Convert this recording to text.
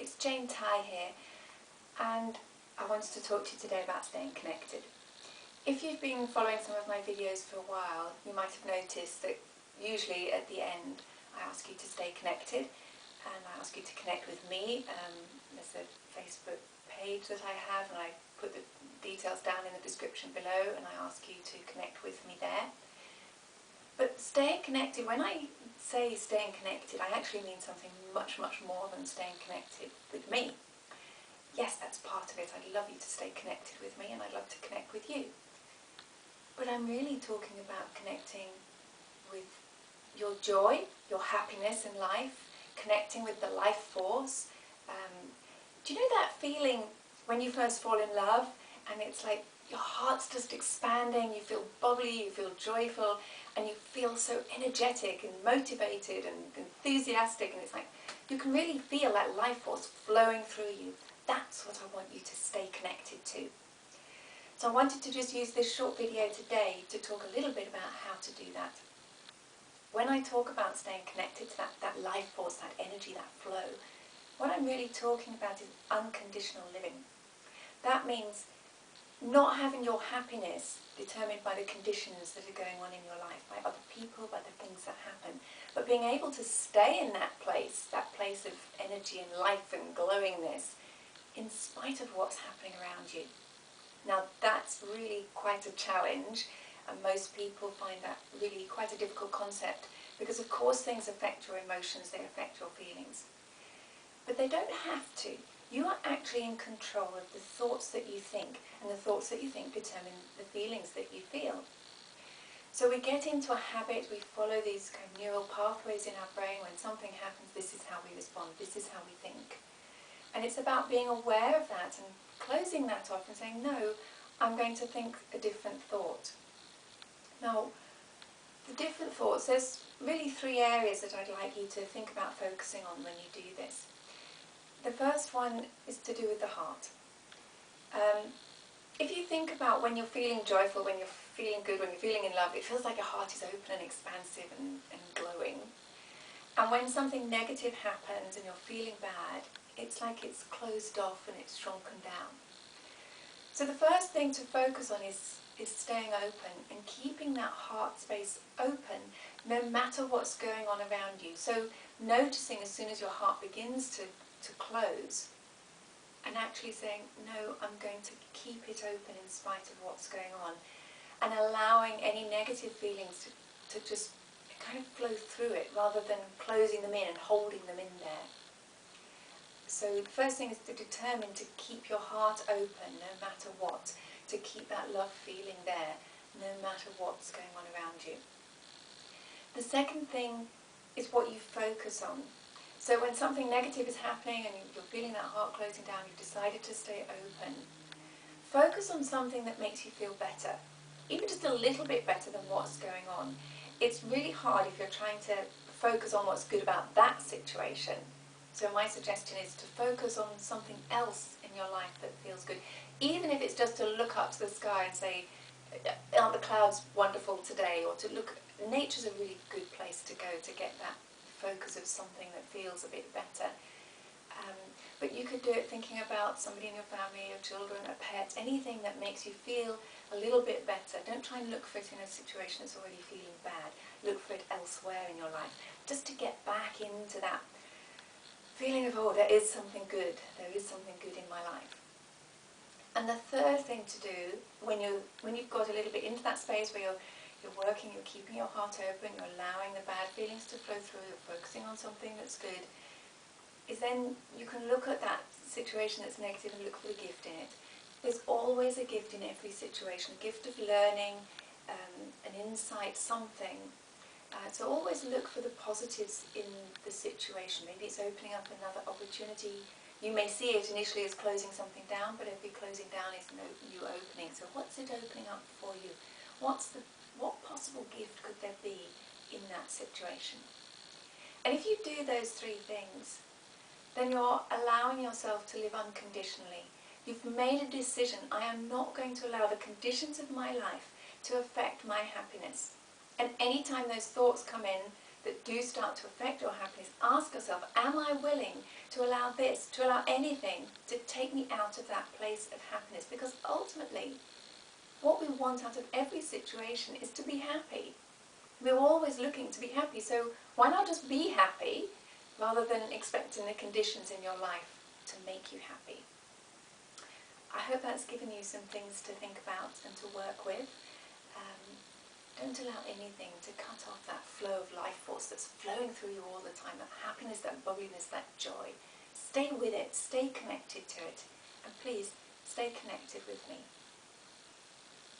It's Jane Ty here, and I wanted to talk to you today about staying connected. If you've been following some of my videos for a while, you might have noticed that usually at the end I ask you to stay connected, and I ask you to connect with me. There's a Facebook page that I have, and I put the details down in the description below, and I ask you to connect with me there. But staying connected, when I say staying connected, I actually mean something much more than staying connected with me. Yes, that's part of it. I'd love you to stay connected with me, and I'd love to connect with you. But I'm really talking about connecting with your joy, your happiness in life, connecting with the life force. Do you know that feeling when you first fall in love and it's like your heart's just expanding, you feel bubbly, you feel joyful, and you feel so energetic and motivated and enthusiastic, and it's like you can really feel that life force flowing through you. That's what I want you to stay connected to. So I wanted to just use this short video today to talk a little bit about how to do that. When I talk about staying connected to that life force, that energy, that flow, what I'm really talking about is unconditional living. That means not having your happiness determined by the conditions that are going on in your life, by other people, by the things that happen, but being able to stay in that place of energy and life and glowingness, in spite of what's happening around you. Now that's really quite a challenge, and most people find that really quite a difficult concept, because of course things affect your emotions, they affect your feelings. But they don't have to. You are actually in control of the thoughts that you think, and the thoughts that you think determine the feelings that you feel. So we get into a habit, we follow these kind of neural pathways in our brain. When something happens, this is how we respond, this is how we think. And it's about being aware of that and closing that off and saying, no, I'm going to think a different thought. Now, the different thoughts, there's really three areas that I'd like you to think about focusing on when you do this. The first one is to do with the heart. If you think about when you're feeling joyful, when you're feeling good, when you're feeling in love, it feels like your heart is open and expansive and glowing. And when something negative happens and you're feeling bad, it's like it's closed off and it's shrunken down. So the first thing to focus on is staying open and keeping that heart space open no matter what's going on around you. So noticing as soon as your heart begins to close, and actually saying, no, I'm going to keep it open in spite of what's going on, and allowing any negative feelings to just kind of flow through it rather than closing them in and holding them in there. So the first thing is to determine to keep your heart open no matter what, to keep that love feeling there no matter what's going on around you. The second thing is what you focus on. So when something negative is happening and you're feeling that heart closing down, you've decided to stay open, focus on something that makes you feel better, even just a little bit better than what's going on. It's really hard if you're trying to focus on what's good about that situation. So my suggestion is to focus on something else in your life that feels good, even if it's just to look up to the sky and say, aren't the clouds wonderful today? Or to look, nature's a really good place to go to get that focus of something that feels a bit better. But you could do it thinking about somebody in your family, your children, a pet, anything that makes you feel a little bit better. Don't try and look for it in a situation that's already feeling bad. Look for it elsewhere in your life, just to get back into that feeling of, oh, there is something good in my life. And the third thing to do, when you've got a little bit into that space where you're working, you're keeping your heart open, you're allowing the bad feelings to flow through, you're focusing on something that's good, is then you can look at that situation that's negative and look for the gift in it. There's always a gift in every situation, a gift of learning, an insight, something. So always look for the positives in the situation. Maybe it's opening up another opportunity. You may see it initially as closing something down, but every closing down is a new opening. So what's it opening up for you? What possible gift could there be in that situation? And if you do those three things, then you're allowing yourself to live unconditionally. You've made a decision. I am not going to allow the conditions of my life to affect my happiness. And anytime those thoughts come in, that do start to affect your happiness, ask yourself, am I willing to allow this, to allow anything to take me out of that place of happiness? Because ultimately, what we want out of every situation is to be happy. We're always looking to be happy, so why not just be happy rather than expecting the conditions in your life to make you happy? I hope that's given you some things to think about and to work with. Don't allow anything to cut off that flow of life force that's flowing through you all the time, that happiness, that bubbliness, that joy. Stay with it, stay connected to it, and please stay connected with me.